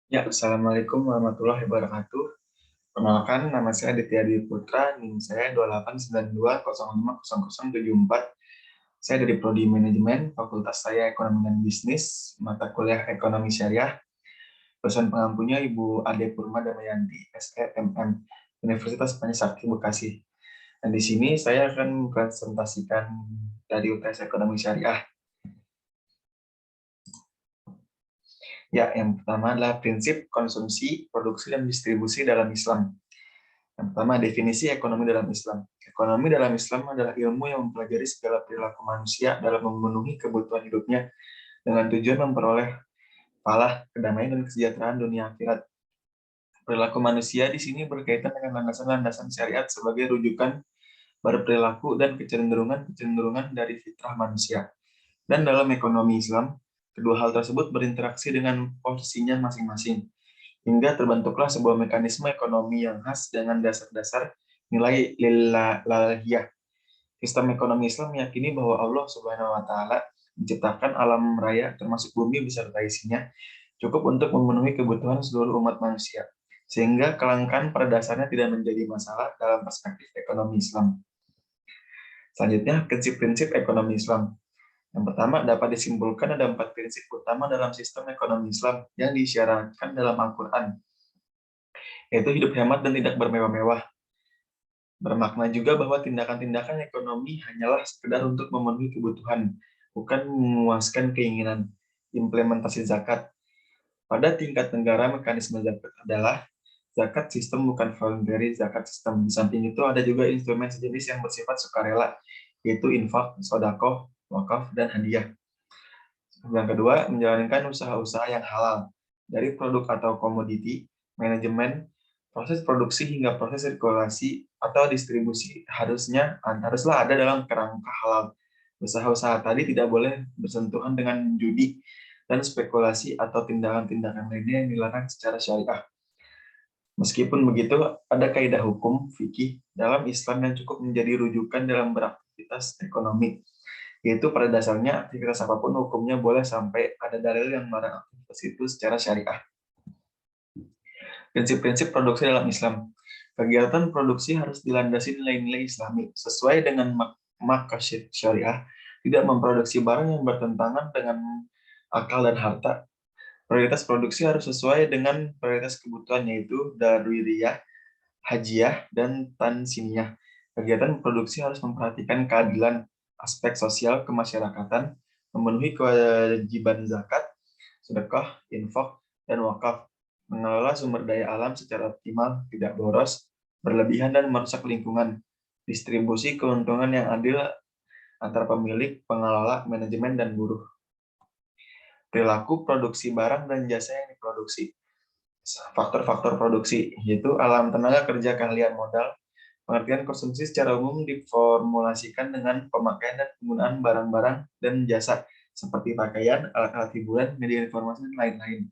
Ya, Assalamualaikum warahmatullahi wabarakatuh. Perkenalkan, nama saya Aditya Dwi Putra, NIM saya 2892050074. Saya dari Prodi Manajemen, Fakultas saya Ekonomi dan Bisnis, mata kuliah Ekonomi Syariah. Dosen pengampunya Ibu Ade Purma Damayanti, SEMM, Universitas Pancasila Bekasi. Dan di sini saya akan presentasikan dari UTS Ekonomi Syariah. Ya, yang pertama adalah prinsip konsumsi, produksi, dan distribusi dalam Islam. Yang pertama, definisi ekonomi dalam Islam. Ekonomi dalam Islam adalah ilmu yang mempelajari segala perilaku manusia dalam memenuhi kebutuhan hidupnya dengan tujuan memperoleh falah, kedamaian, dan kesejahteraan dunia akhirat. Perilaku manusia di sini berkaitan dengan landasan-landasan syariat sebagai rujukan berperilaku dan kecenderungan-kecenderungan dari fitrah manusia. Dan dalam ekonomi Islam, kedua hal tersebut berinteraksi dengan posisinya masing-masing, hingga terbentuklah sebuah mekanisme ekonomi yang khas dengan dasar-dasar nilai lilahiyah. Sistem ekonomi Islam meyakini bahwa Allah Subhanahu wa taala menciptakan alam raya termasuk bumi beserta isinya cukup untuk memenuhi kebutuhan seluruh umat manusia, sehingga kelangkaan pada dasarnya tidak menjadi masalah dalam perspektif ekonomi Islam. Selanjutnya, prinsip-prinsip ekonomi Islam. Yang pertama, dapat disimpulkan ada 4 prinsip utama dalam sistem ekonomi Islam yang disyaratkan dalam Al-Quran, yaitu hidup hemat dan tidak bermewah-mewah. Bermakna juga bahwa tindakan-tindakan ekonomi hanyalah sekedar untuk memenuhi kebutuhan, bukan memuaskan keinginan. Implementasi zakat. Pada tingkat negara, mekanisme zakat adalah zakat sistem bukan voluntary zakat sistem. Di samping itu ada juga instrumen sejenis yang bersifat sukarela, yaitu infak, sodakoh, wakaf, dan hadiah. Yang kedua, menjalankan usaha-usaha yang halal. Dari produk atau komoditi, manajemen, proses produksi hingga proses sirkulasi atau distribusi haruslah ada dalam kerangka halal. Usaha-usaha tadi tidak boleh bersentuhan dengan judi dan spekulasi atau tindakan-tindakan lainnya yang dilarang secara syariah. Meskipun begitu, ada kaidah hukum fikih dalam Islam yang cukup menjadi rujukan dalam beraktivitas ekonomi, yaitu pada dasarnya aktivitas apapun hukumnya boleh sampai ada dalil yang melarang aktivitas itu secara syariah. Prinsip-prinsip produksi dalam Islam. Kegiatan produksi harus dilandasi nilai-nilai Islami sesuai dengan maqasid syariah, tidak memproduksi barang yang bertentangan dengan akal dan harta. Prioritas produksi harus sesuai dengan prioritas kebutuhan, yaitu daruriyah, hajiyah, dan tansiniyah. Kegiatan produksi harus memperhatikan keadilan, aspek sosial kemasyarakatan, memenuhi kewajiban zakat, sedekah, infak, dan wakaf, mengelola sumber daya alam secara optimal, tidak boros, berlebihan, dan merusak lingkungan, distribusi keuntungan yang adil antara pemilik, pengelola, manajemen, dan buruh. Perilaku produksi barang dan jasa yang diproduksi. Faktor-faktor produksi, yaitu alam tenaga kerja keahlian modal. Pengertian konsumsi secara umum diformulasikan dengan pemakaian dan penggunaan barang-barang dan jasa, seperti pakaian, alat-alat hiburan, media informasi, dan lain-lain.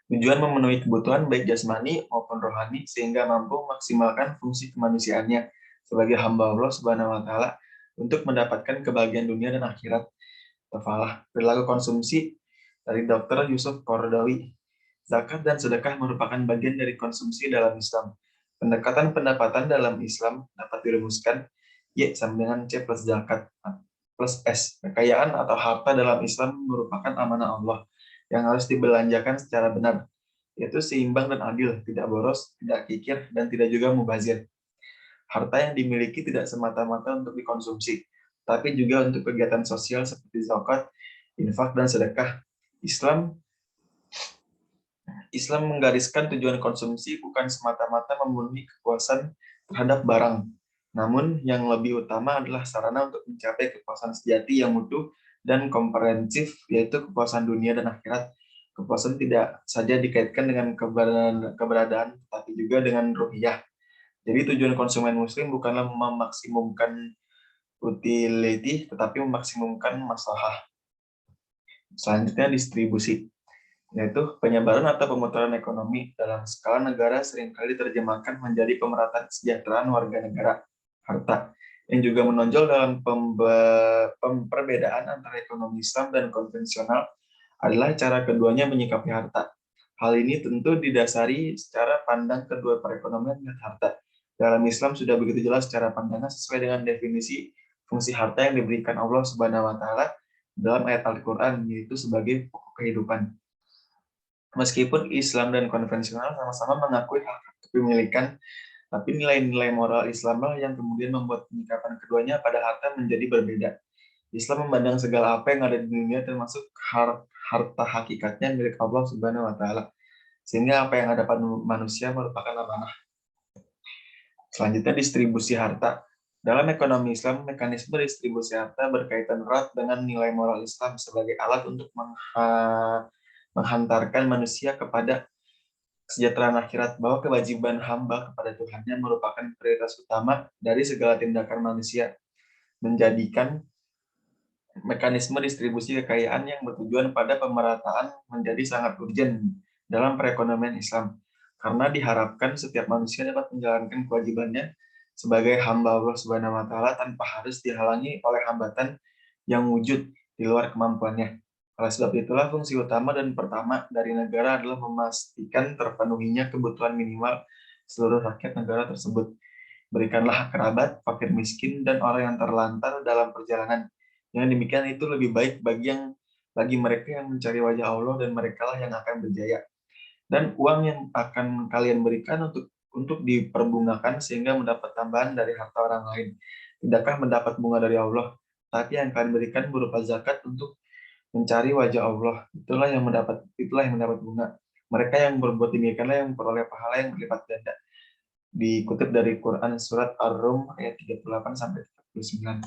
Tujuan memenuhi kebutuhan baik jasmani maupun rohani, sehingga mampu memaksimalkan fungsi kemanusiaannya sebagai hamba Allah Subhanahu wa Ta'ala untuk mendapatkan kebahagiaan dunia dan akhirat. Tafalah. Perilaku konsumsi dari Dr. Yusuf Kordawi. Zakat dan sedekah merupakan bagian dari konsumsi dalam Islam. Pendekatan pendapatan dalam Islam dapat dirumuskan Y sama dengan C plus zakat plus S. Kekayaan atau harta dalam Islam merupakan amanah Allah yang harus dibelanjakan secara benar, yaitu seimbang dan adil, tidak boros, tidak kikir, dan tidak juga mubazir. Harta yang dimiliki tidak semata-mata untuk dikonsumsi, tapi juga untuk kegiatan sosial seperti zakat, infak, dan sedekah. Islam Islam menggariskan tujuan konsumsi bukan semata-mata memenuhi kepuasan terhadap barang, namun yang lebih utama adalah sarana untuk mencapai kepuasan sejati yang utuh dan komprehensif, yaitu kepuasan dunia dan akhirat. Kepuasan tidak saja dikaitkan dengan keberadaan, tapi juga dengan ruhiyah. Jadi tujuan konsumen muslim bukanlah memaksimumkan utility, tetapi memaksimumkan maslahah. Selanjutnya distribusi, yaitu penyebaran atau pemutaran ekonomi dalam skala negara seringkali diterjemahkan menjadi pemerataan kesejahteraan warga negara. Harta yang juga menonjol dalam perbedaan antara ekonomi Islam dan konvensional adalah cara keduanya menyikapi harta. Hal ini tentu didasari secara pandang kedua perekonomian dan harta. Dalam Islam sudah begitu jelas cara pandangnya sesuai dengan definisi fungsi harta yang diberikan Allah Subhanahu wa taala dalam ayat Al-Qur'an, yaitu sebagai pokok kehidupan. Meskipun Islam dan konvensional sama-sama mengakui hak kepemilikan, tapi nilai-nilai moral Islamlah yang kemudian membuat penyikapan keduanya pada harta menjadi berbeda. Islam memandang segala apa yang ada di dunia termasuk harta hakikatnya milik Allah Subhanahu wa taala. Sehingga apa yang ada pada manusia merupakan amanah. Selanjutnya distribusi harta. Dalam ekonomi Islam, mekanisme distribusi harta berkaitan erat dengan nilai moral Islam sebagai alat untuk menghantarkan manusia kepada kesejahteraan akhirat, bahwa kewajiban hamba kepada Tuhannya merupakan prioritas utama dari segala tindakan manusia, menjadikan mekanisme distribusi kekayaan yang bertujuan pada pemerataan menjadi sangat urgent dalam perekonomian Islam, karena diharapkan setiap manusia dapat menjalankan kewajibannya sebagai hamba Allah Subhanahu wa taala tanpa harus dihalangi oleh hambatan yang wujud di luar kemampuannya. Oleh sebab itulah fungsi utama dan pertama dari negara adalah memastikan terpenuhinya kebutuhan minimal seluruh rakyat negara tersebut. Berikanlah kerabat, fakir miskin, dan orang yang terlantar dalam perjalanan. Yang demikian itu lebih baik bagi mereka yang mencari wajah Allah, dan merekalah yang akan berjaya. Dan uang yang akan kalian berikan untuk diperbungakan sehingga mendapat tambahan dari harta orang lain. Tidakkah mendapat bunga dari Allah? Tapi yang kalian berikan berupa zakat untuk mencari wajah Allah. Itulah yang mendapat bunga. Mereka yang berbuat demikianlah yang memperoleh pahala yang berlipat ganda. Dikutip dari Quran surat Ar-Rum ayat 38 sampai 39.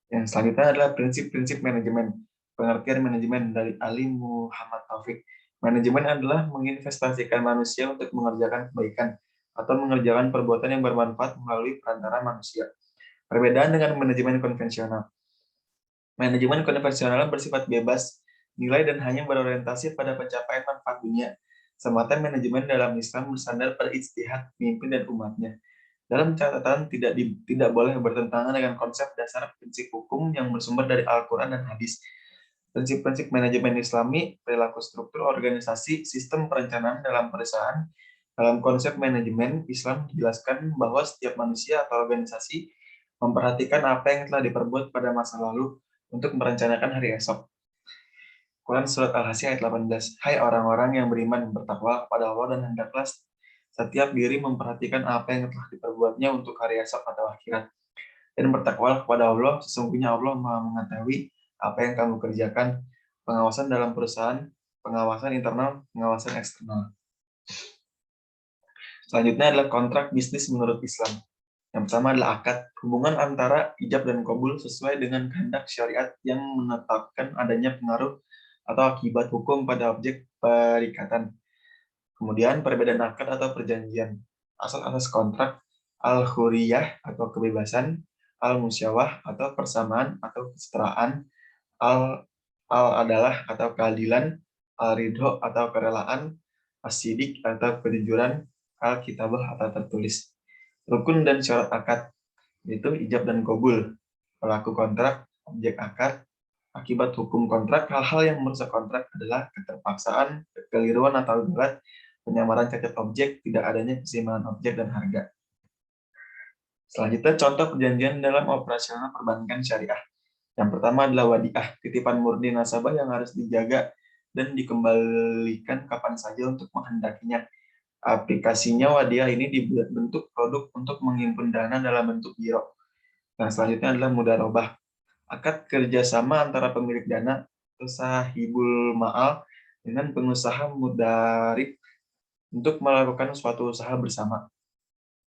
Yang selanjutnya adalah prinsip-prinsip manajemen. Pengertian manajemen dari Ali Muhammad Taufik. Manajemen adalah menginvestasikan manusia untuk mengerjakan kebaikan atau mengerjakan perbuatan yang bermanfaat melalui perantara manusia. Perbedaan dengan manajemen konvensional. Manajemen konvensional bersifat bebas nilai dan hanya berorientasi pada pencapaian manfaat dunia. Semata manajemen dalam Islam bersandar pada ijtihad pemimpin dan umatnya. Dalam catatan tidak boleh bertentangan dengan konsep dasar prinsip hukum yang bersumber dari Al-Quran dan hadis. Prinsip-prinsip manajemen Islami, perilaku struktur organisasi, sistem perencanaan dalam perusahaan. Dalam konsep manajemen Islam dijelaskan bahwa setiap manusia atau organisasi memperhatikan apa yang telah diperbuat pada masa lalu untuk merencanakan hari esok. Quran Surat Al-Hasyi ayat 18. Hai orang-orang yang beriman, bertakwa kepada Allah dan hendaklah setiap diri memperhatikan apa yang telah diperbuatnya untuk hari esok atau akhirat. Dan bertakwalah kepada Allah, sesungguhnya Allah Maha mengetahui apa yang kamu kerjakan. Pengawasan dalam perusahaan, pengawasan internal, pengawasan eksternal. Selanjutnya adalah kontrak bisnis menurut Islam. Yang pertama adalah akad, hubungan antara ijab dan qabul sesuai dengan kehendak syariat yang menetapkan adanya pengaruh atau akibat hukum pada objek perikatan. Kemudian perbedaan akad atau perjanjian. Asal-asas kontrak, al-huriyah atau kebebasan, al-musyawah atau persamaan atau kesetaraan, al-adalah atau keadilan, al-ridho atau kerelaan, as-sidik atau kejujuran, al-kitabah atau tertulis. Rukun dan syarat akad, yaitu ijab dan qabul, pelaku kontrak, objek akad, akibat hukum kontrak. Hal-hal yang merusak kontrak adalah keterpaksaan, kekeliruan atau gulat, penyamaran cacat objek, tidak adanya keseimbangan objek dan harga. Selanjutnya, contoh perjanjian dalam operasional perbankan syariah. Yang pertama adalah wadiah, titipan murni nasabah yang harus dijaga dan dikembalikan kapan saja untuk menghendakinya. Aplikasinya wadiah ini dibentuk produk untuk menghimpun dana dalam bentuk giro. Nah, selanjutnya adalah mudharabah. Akad kerjasama antara pemilik dana, sahibul ma'al, dengan pengusaha mudarib untuk melakukan suatu usaha bersama.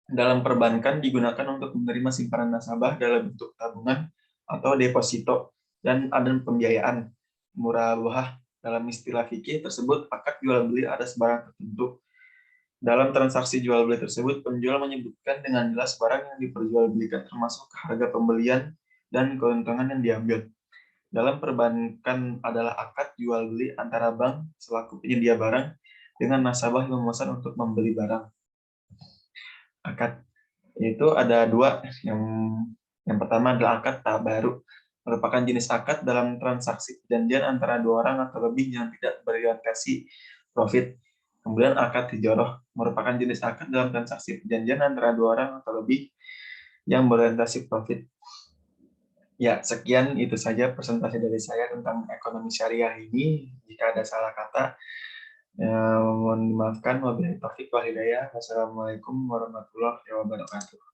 Dalam perbankan digunakan untuk menerima simpanan nasabah dalam bentuk tabungan atau deposito dan ada pembiayaan. Murabahah dalam istilah fikih tersebut akad jual beli atas barang tertentu. Dalam transaksi jual beli tersebut, penjual menyebutkan dengan jelas barang yang diperjualbelikan termasuk harga pembelian dan keuntungan yang diambil. Dalam perbankan adalah akad jual beli antara bank selaku penyedia barang dengan nasabah yang memesan untuk membeli barang. Akad itu ada dua. Yang pertama adalah akad tabaru, merupakan jenis akad dalam transaksi perjanjian antara dua orang atau lebih yang tidak berorientasi profit. Kemudian akad tijoroh merupakan jenis akad dalam transaksi perjanjian antara dua orang atau lebih yang berorientasi profit. Ya, sekian itu saja presentasi dari saya tentang ekonomi syariah ini. Jika ada salah kata, mohon dimaafkan. Wabillahi taufiq wal hidayah. Wassalamualaikum warahmatullahi wabarakatuh.